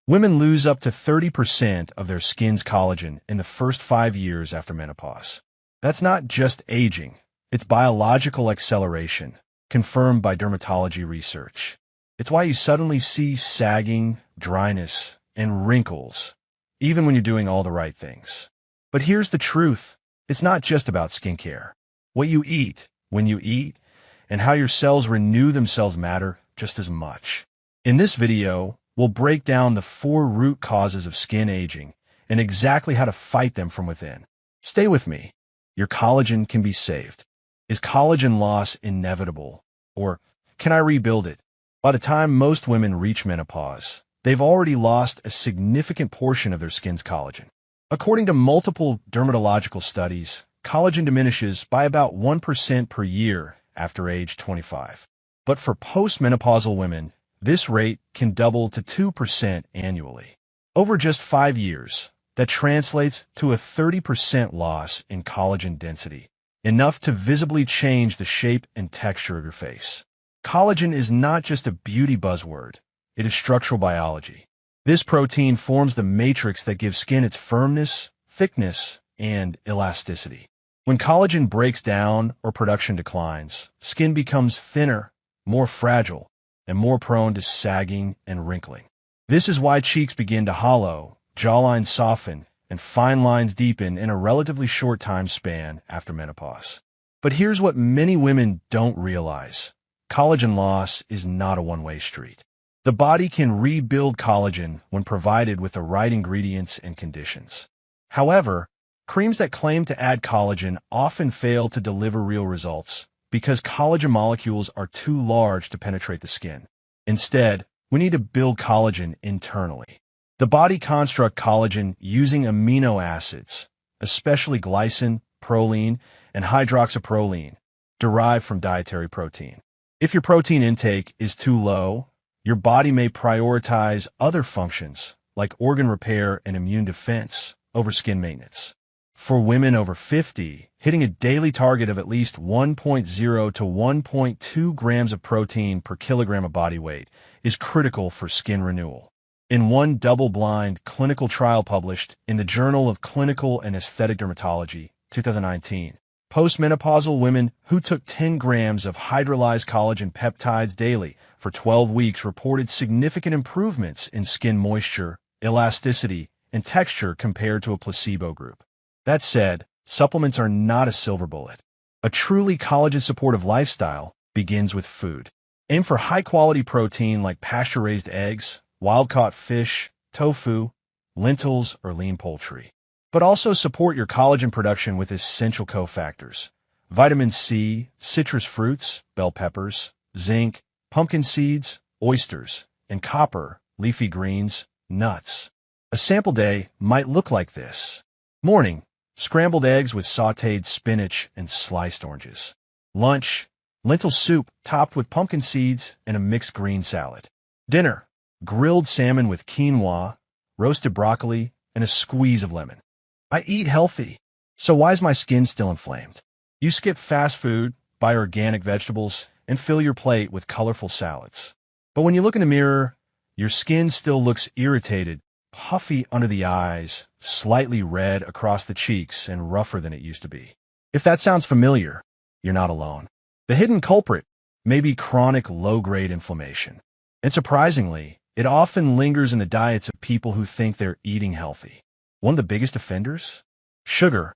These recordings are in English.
Women lose up to 30% of their skin's collagen in the first 5 years after menopause. That's not just aging, it's biological acceleration, confirmed by dermatology research. It's why you suddenly see sagging, dryness, and wrinkles, even when you're doing all the right things. But here's the truth. It's not just about skincare. What you eat, when you eat, and how your cells renew themselves matter just as much. In this video, we'll break down the 4 root causes of skin aging and exactly how to fight them from within. Stay with me. Your collagen can be saved. Is collagen loss inevitable? Or can I rebuild it? By the time most women reach menopause, they've already lost a significant portion of their skin's collagen. According to multiple dermatological studies, collagen diminishes by about 1% per year after age 25. But for postmenopausal women, this rate can double to 2% annually. Over just 5 years, that translates to a 30% loss in collagen density, enough to visibly change the shape and texture of your face. Collagen is not just a beauty buzzword, it is structural biology. This protein forms the matrix that gives skin its firmness, thickness, and elasticity. When collagen breaks down or production declines, skin becomes thinner, more fragile, and more prone to sagging and wrinkling. This is why cheeks begin to hollow, jawlines soften, and fine lines deepen in a relatively short time span after menopause. But here's what many women don't realize. Collagen loss is not a one-way street. The body can rebuild collagen when provided with the right ingredients and conditions. However, creams that claim to add collagen often fail to deliver real results because collagen molecules are too large to penetrate the skin. Instead, we need to build collagen internally. The body constructs collagen using amino acids, especially glycine, proline, and hydroxyproline, derived from dietary protein. If your protein intake is too low, your body may prioritize other functions like organ repair and immune defense over skin maintenance. For women over 50, hitting a daily target of at least 1.0 to 1.2 grams of protein per kilogram of body weight is critical for skin renewal. In one double-blind clinical trial published in the Journal of Clinical and Aesthetic Dermatology, 2019, postmenopausal women who took 10 grams of hydrolyzed collagen peptides daily for 12 weeks reported significant improvements in skin moisture, elasticity, and texture compared to a placebo group. That said, supplements are not a silver bullet. A truly collagen-supportive lifestyle begins with food. Aim for high-quality protein like pasture-raised eggs, wild-caught fish, tofu, lentils, or lean poultry. But also support your collagen production with essential cofactors: vitamin C, citrus fruits, bell peppers, zinc, pumpkin seeds, oysters, and copper, leafy greens, nuts. A sample day might look like this. Morning: scrambled eggs with sautéed spinach and sliced oranges. Lunch: lentil soup topped with pumpkin seeds and a mixed green salad. Dinner: grilled salmon with quinoa, roasted broccoli, and a squeeze of lemon. I eat healthy, so why is my skin still inflamed? You skip fast food, buy organic vegetables, and fill your plate with colorful salads. But when you look in the mirror, your skin still looks irritated, puffy under the eyes, slightly red across the cheeks, and rougher than it used to be. If that sounds familiar, you're not alone. The hidden culprit may be chronic low-grade inflammation. And surprisingly, it often lingers in the diets of people who think they're eating healthy. One of the biggest offenders? Sugar,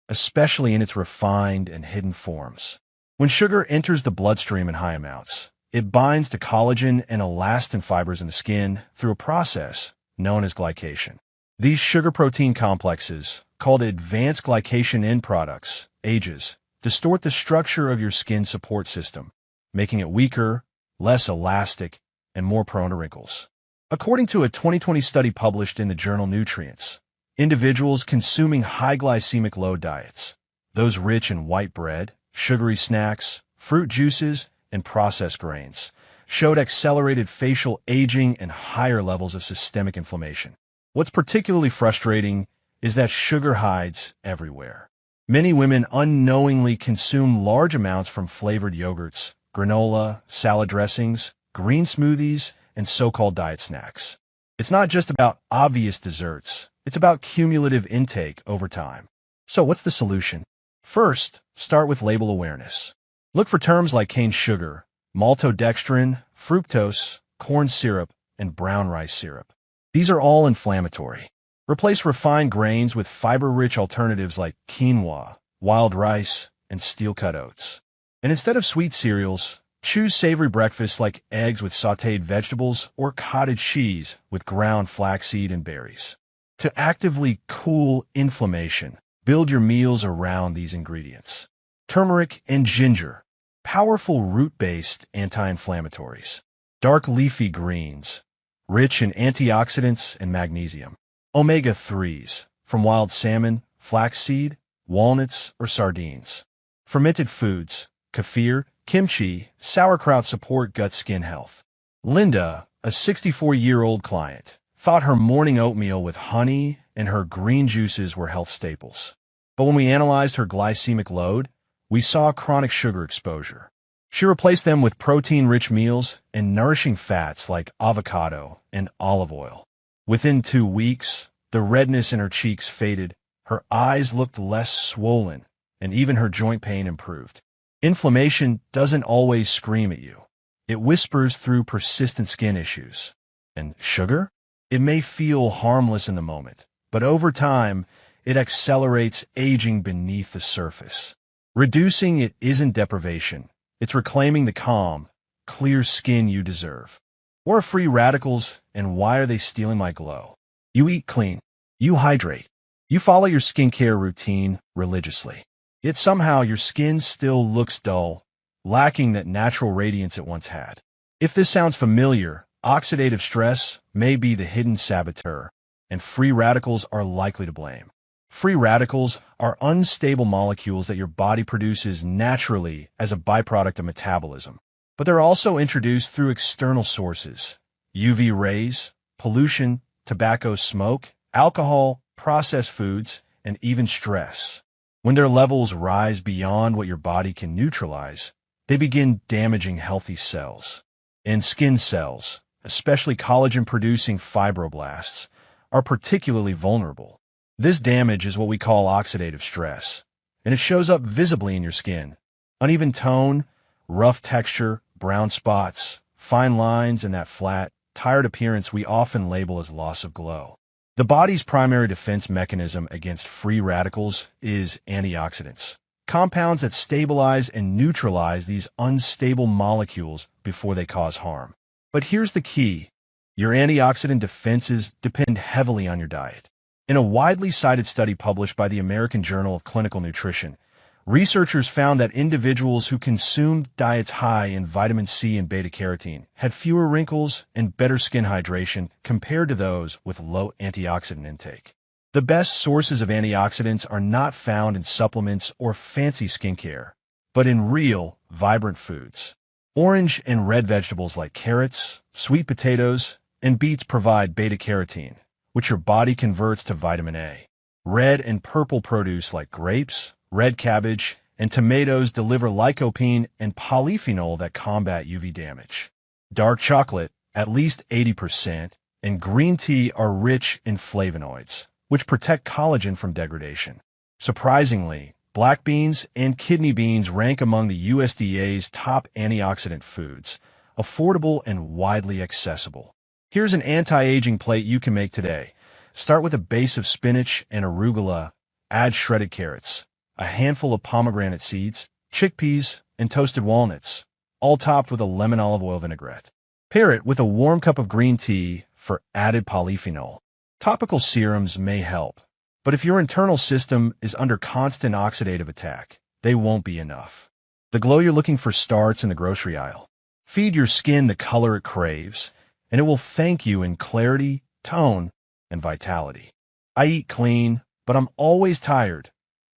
especially in its refined and hidden forms. When sugar enters the bloodstream in high amounts, it binds to collagen and elastin fibers in the skin through a process known as glycation. These sugar-protein complexes, called advanced glycation end products, AGEs, distort the structure of your skin support system, making it weaker, less elastic, and more prone to wrinkles. According to a 2020 study published in the journal Nutrients, individuals consuming high glycemic load diets, those rich in white bread, sugary snacks, fruit juices, and processed grains, showed accelerated facial aging and higher levels of systemic inflammation. What's particularly frustrating is that sugar hides everywhere. Many women unknowingly consume large amounts from flavored yogurts, granola, salad dressings, green smoothies, and so-called diet snacks. It's not just about obvious desserts. It's about cumulative intake over time. So what's the solution? First, start with label awareness. Look for terms like cane sugar, maltodextrin, fructose, corn syrup, and brown rice syrup. These are all inflammatory. Replace refined grains with fiber-rich alternatives like quinoa, wild rice, and steel-cut oats. And instead of sweet cereals, choose savory breakfasts like eggs with sautéed vegetables or cottage cheese with ground flaxseed and berries. To actively cool inflammation, build your meals around these ingredients. Turmeric and ginger, powerful root-based anti-inflammatories. Dark leafy greens, rich in antioxidants and magnesium. Omega-3s, from wild salmon, flaxseed, walnuts, or sardines. Fermented foods, kefir, kimchi, sauerkraut support gut-skin health. Linda, a 64-year-old client, thought her morning oatmeal with honey and her green juices were health staples. But when we analyzed her glycemic load, we saw chronic sugar exposure. She replaced them with protein-rich meals and nourishing fats like avocado and olive oil. Within 2 weeks, the redness in her cheeks faded, her eyes looked less swollen, and even her joint pain improved. Inflammation doesn't always scream at you. It whispers through persistent skin issues. And sugar? It may feel harmless in the moment, but over time, it accelerates aging beneath the surface. Reducing it isn't deprivation. It's reclaiming the calm, clear skin you deserve. What are free radicals, and why are they stealing my glow? You eat clean. You hydrate. You follow your skincare routine religiously. Yet somehow your skin still looks dull, lacking that natural radiance it once had. If this sounds familiar, oxidative stress may be the hidden saboteur, and free radicals are likely to blame. Free radicals are unstable molecules that your body produces naturally as a byproduct of metabolism. But they're also introduced through external sources: UV rays, pollution, tobacco smoke, alcohol, processed foods, and even stress. When their levels rise beyond what your body can neutralize, they begin damaging healthy cells. And skin cells, especially collagen-producing fibroblasts, are particularly vulnerable. This damage is what we call oxidative stress, and it shows up visibly in your skin. Uneven tone, rough texture, brown spots, fine lines, and that flat, tired appearance we often label as loss of glow. The body's primary defense mechanism against free radicals is antioxidants, compounds that stabilize and neutralize these unstable molecules before they cause harm. But here's the key: your antioxidant defenses depend heavily on your diet. In a widely cited study published by the American Journal of Clinical Nutrition, researchers found that individuals who consumed diets high in vitamin C and beta-carotene had fewer wrinkles and better skin hydration compared to those with low antioxidant intake. The best sources of antioxidants are not found in supplements or fancy skincare, but in real, vibrant foods. Orange and red vegetables like carrots, sweet potatoes, and beets provide beta-carotene, which your body converts to vitamin A. Red and purple produce like grapes, red cabbage, and tomatoes deliver lycopene and polyphenol that combat UV damage. Dark chocolate, at least 80%, and green tea are rich in flavonoids, which protect collagen from degradation. Surprisingly, black beans and kidney beans rank among the USDA's top antioxidant foods, affordable and widely accessible. Here's an anti-aging plate you can make today. Start with a base of spinach and arugula, add shredded carrots, a handful of pomegranate seeds, chickpeas, and toasted walnuts, all topped with a lemon olive oil vinaigrette. Pair it with a warm cup of green tea for added polyphenol. Topical serums may help, but if your internal system is under constant oxidative attack, they won't be enough. The glow you're looking for starts in the grocery aisle. Feed your skin the color it craves, and it will thank you in clarity, tone, and vitality. I eat clean, but I'm always tired.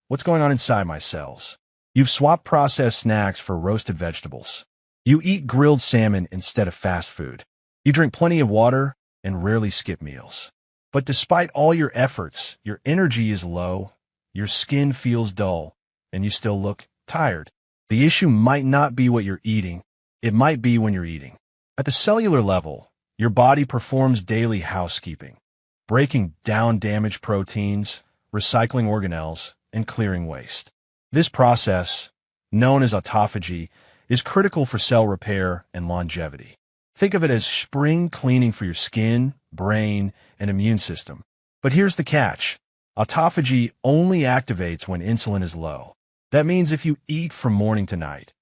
What's going on inside my cells? You've swapped processed snacks for roasted vegetables. You eat grilled salmon instead of fast food. You drink plenty of water and rarely skip meals. But despite all your efforts, your energy is low, your skin feels dull, and you still look tired. The issue might not be what you're eating. It might be when you're eating. At the cellular level, Your body performs daily housekeeping, breaking down damaged proteins, recycling organelles, and clearing waste. This process, known as autophagy, is critical for cell repair and longevity. Think of it as spring cleaning for your skin, brain, and immune system. But here's the catch. Autophagy only activates when insulin is low. That means if you eat from morning to night,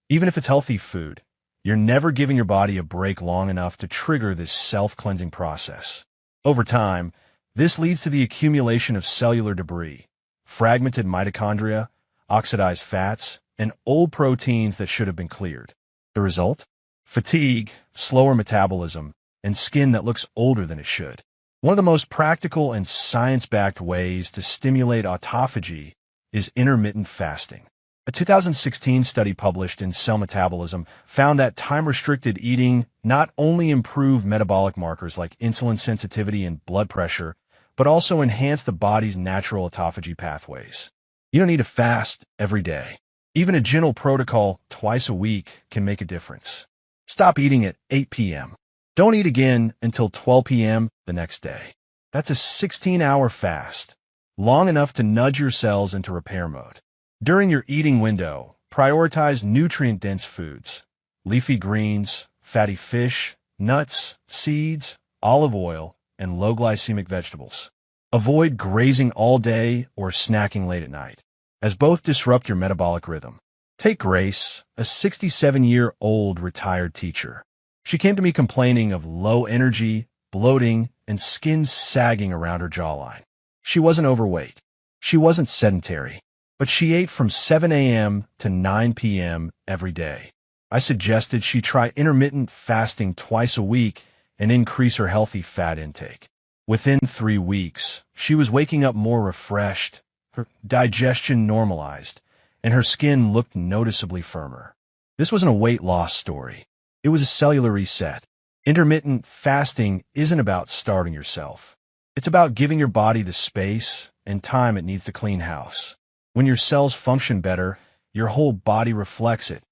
even if it's healthy food, you're never giving your body a break long enough to trigger this self-cleansing process. Over time, this leads to the accumulation of cellular debris, fragmented mitochondria, oxidized fats, and old proteins that should have been cleared. The result? Fatigue, slower metabolism, and skin that looks older than it should. One of the most practical and science-backed ways to stimulate autophagy is intermittent fasting. A 2016 study published in Cell Metabolism found that time-restricted eating not only improved metabolic markers like insulin sensitivity and blood pressure, but also enhanced the body's natural autophagy pathways. You don't need to fast every day. Even a gentle protocol twice a week can make a difference. Stop eating at 8 p.m. Don't eat again until 12 p.m. the next day. That's a 16-hour fast, long enough to nudge your cells into repair mode. During your eating window, prioritize nutrient-dense foods, leafy greens, fatty fish, nuts, seeds, olive oil, and low-glycemic vegetables. Avoid grazing all day or snacking late at night, as both disrupt your metabolic rhythm. Take Grace, a 67-year-old retired teacher. She came to me complaining of low energy, bloating, and skin sagging around her jawline. She wasn't overweight. She wasn't sedentary. But she ate from 7 a.m. to 9 p.m. every day. I suggested she try intermittent fasting twice a week and increase her healthy fat intake. Within 3 weeks, she was waking up more refreshed, her digestion normalized, and her skin looked noticeably firmer. This wasn't a weight loss story. It was a cellular reset. Intermittent fasting isn't about starving yourself. It's about giving your body the space and time it needs to clean house. When your cells function better, your whole body reflects it,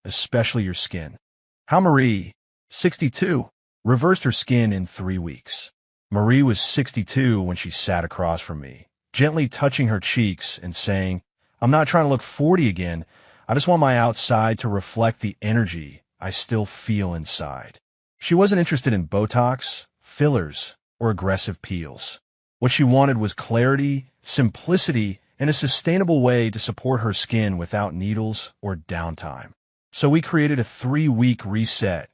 especially your skin. How Marie, 62, reversed her skin in 3 weeks. Marie was 62 when she sat across from me, gently touching her cheeks and saying, "I'm not trying to look 40 again. I just want my outside to reflect the energy I still feel inside." She wasn't interested in Botox, fillers, or aggressive peels. What she wanted was clarity, simplicity, and a sustainable way to support her skin without needles or downtime. So we created a 3-week reset,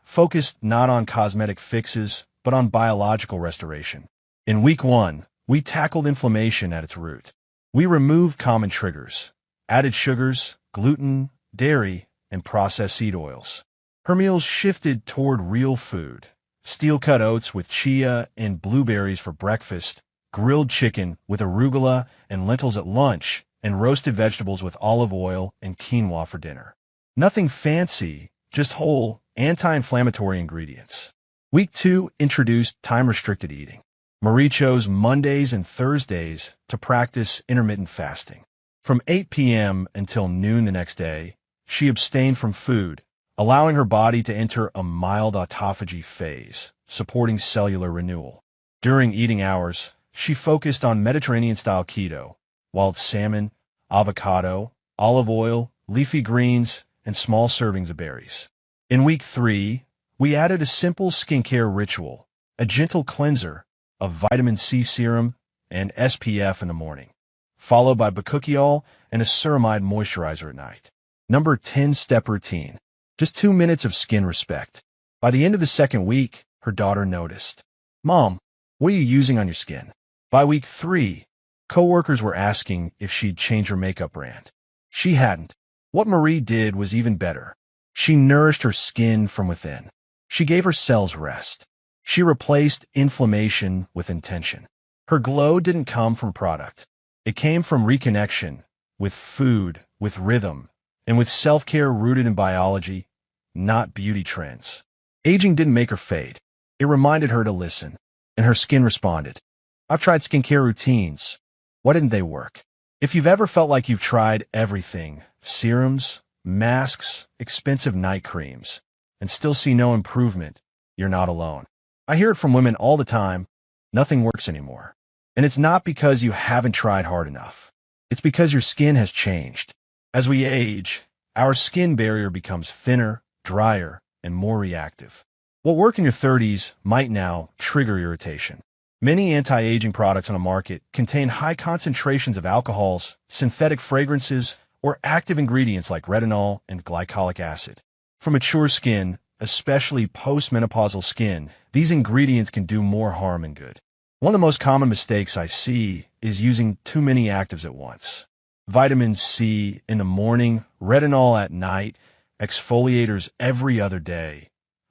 focused not on cosmetic fixes, but on biological restoration. In week 1, we tackled inflammation at its root. We removed common triggers, added sugars, gluten, dairy, and processed seed oils. Her meals shifted toward real food: steel-cut oats with chia and blueberries for breakfast, grilled chicken with arugula and lentils at lunch, and roasted vegetables with olive oil and quinoa for dinner. Nothing fancy, just whole, anti-inflammatory ingredients. Week 2 introduced time-restricted eating. Marie chose Mondays and Thursdays to practice intermittent fasting. From 8 p.m. until noon the next day, she abstained from food, allowing her body to enter a mild autophagy phase, supporting cellular renewal. During eating hours, she focused on Mediterranean-style keto, wild salmon, avocado, olive oil, leafy greens, and small servings of berries. In week 3, we added a simple skincare ritual, a gentle cleanser of vitamin C serum and SPF in the morning, followed by bakuchiol and a ceramide moisturizer at night. Number 10-step routine. Just 2 minutes of skin respect. By the end of the second week, her daughter noticed. "Mom, what are you using on your skin?" By week 3, coworkers were asking if she'd change her makeup brand. She hadn't. What Marie did was even better. She nourished her skin from within. She gave her cells rest. She replaced inflammation with intention. Her glow didn't come from product. It came from reconnection, with food, with rhythm, and with self-care rooted in biology, not beauty trends. Aging didn't make her fade. It reminded her to listen, and her skin responded. I've tried skincare routines. Why didn't they work? If you've ever felt like you've tried everything, serums, masks, expensive night creams, and still see no improvement, you're not alone. I hear it from women all the time. Nothing works anymore. And it's not because you haven't tried hard enough. It's because your skin has changed. As we age, our skin barrier becomes thinner, drier, and more reactive. What worked in your 30s might now trigger irritation. Many anti-aging products on the market contain high concentrations of alcohols, synthetic fragrances, or active ingredients like retinol and glycolic acid. For mature skin, especially postmenopausal skin, these ingredients can do more harm than good. One of the most common mistakes I see is using too many actives at once. Vitamin C in the morning, retinol at night, exfoliators every other day,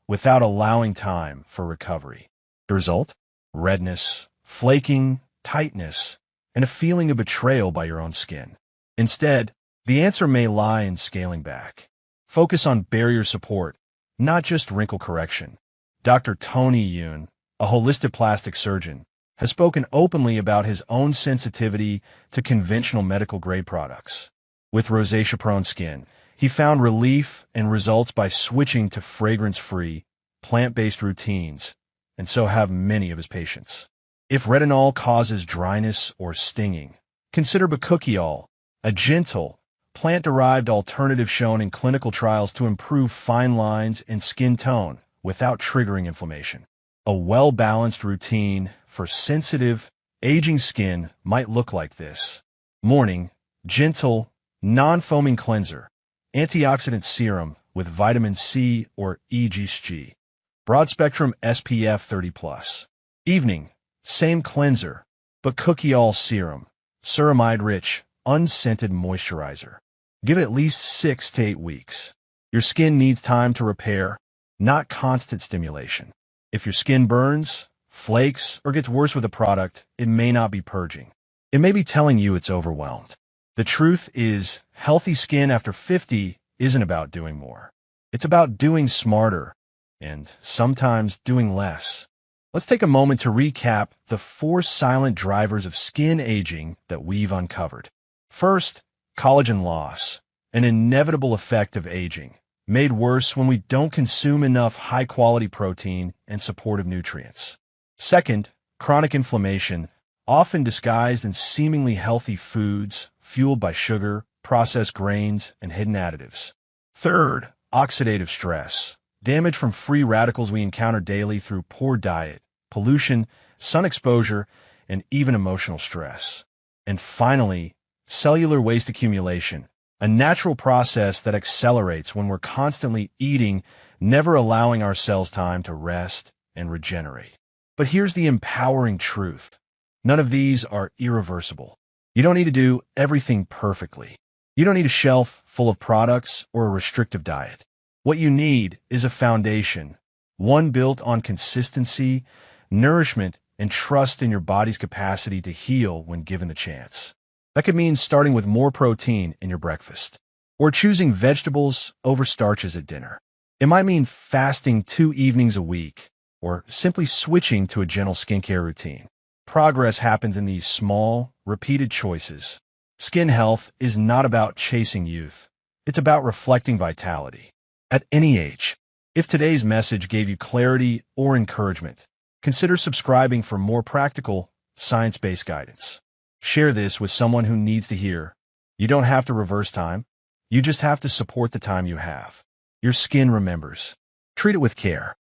without allowing time for recovery. The result? Redness, flaking, tightness, and a feeling of betrayal by your own skin. Instead, the answer may lie in scaling back. Focus on barrier support, not just wrinkle correction. Dr. Tony Yoon, a holistic plastic surgeon, has spoken openly about his own sensitivity to conventional medical-grade products. With rosacea-prone skin, he found relief and results by switching to fragrance-free, plant-based routines, and so have many of his patients. If retinol causes dryness or stinging, consider bakuchiol, a gentle, plant-derived alternative shown in clinical trials to improve fine lines and skin tone without triggering inflammation. A well-balanced routine for sensitive, aging skin might look like this. Morning, gentle, non-foaming cleanser, antioxidant serum with vitamin C or EGSG. Broad-spectrum SPF 30+. Evening, same cleanser, but bakuchiol serum, ceramide-rich, unscented moisturizer. Give it at least 6 to 8 weeks. Your skin needs time to repair, not constant stimulation. If your skin burns, flakes, or gets worse with a product, it may not be purging. It may be telling you it's overwhelmed. The truth is, healthy skin after 50 isn't about doing more. It's about doing smarter, and sometimes doing less. Let's take a moment to recap the 4 silent drivers of skin aging that we've uncovered. First, collagen loss, an inevitable effect of aging, made worse when we don't consume enough high-quality protein and supportive nutrients. Second, chronic inflammation, often disguised in seemingly healthy foods, fueled by sugar, processed grains, and hidden additives. Third, oxidative stress, damage from free radicals we encounter daily through poor diet, pollution, sun exposure, and even emotional stress. And finally, cellular waste accumulation, a natural process that accelerates when we're constantly eating, never allowing our cells time to rest and regenerate. But here's the empowering truth. None of these are irreversible. You don't need to do everything perfectly. You don't need a shelf full of products or a restrictive diet. What you need is a foundation, one built on consistency, nourishment, and trust in your body's capacity to heal when given the chance. That could mean starting with more protein in your breakfast, or choosing vegetables over starches at dinner. It might mean fasting 2 evenings a week, or simply switching to a gentle skincare routine. Progress happens in these small, repeated choices. Skin health is not about chasing youth. It's about reflecting vitality. At any age. If today's message gave you clarity or encouragement, consider subscribing for more practical, science-based guidance. Share this with someone who needs to hear. You don't have to reverse time. You just have to support the time you have. Your skin remembers. Treat it with care.